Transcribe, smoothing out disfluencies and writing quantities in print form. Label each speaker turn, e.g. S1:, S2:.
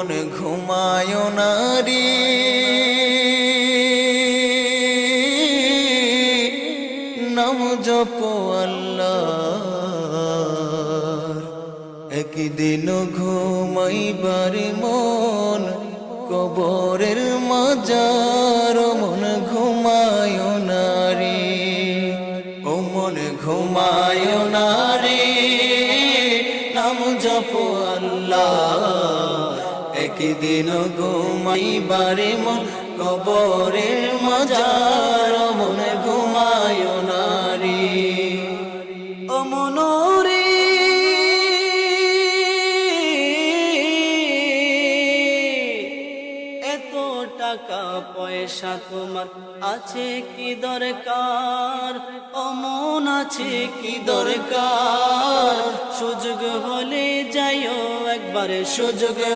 S1: মন ঘুমায় নারী নাম জপ আল্লাহর একদিন ঘুমাইবার মন কবরের মাজার মন ঘুমায় নারী ও মন ঘুমায় নারী নাম জপ আল্লাহ একদিন ঘুমাইবার মন কবরের মাজার মন ঘুমায় নারী ও মনোরে এত টাকা পয়সা তোমার আছে কি দরকার অমন আছে কি দরকার সুযোগ হলে যাইও একবারে সুযোগ